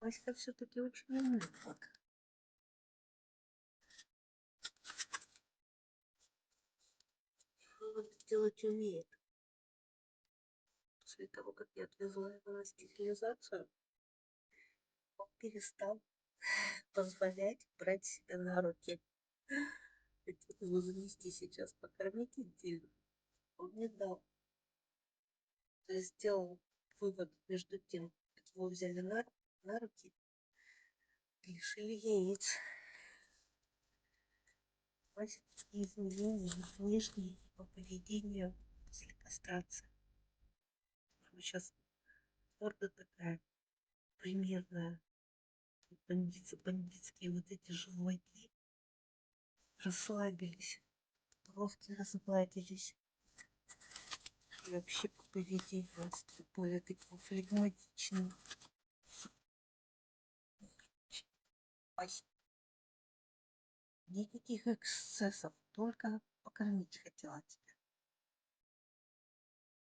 Васька все-таки очень умный. Он это делать умеет. После того, как я отвезла его на стерилизацию, он перестал позволять брать себя на руки. Хотел его занести сейчас, покормить отдельно. Он не дал. То есть сделал вывод между тем, как его взяли на руки, лишили яиц. Хватит такие изменения внешние по поведению после кастрации. Сейчас морда такая примерная, бандитские вот эти животы расслабились, бровки разгладились. И вообще по поведению более такого флегматичного. Никаких эксцессов, только покормить хотела тебя.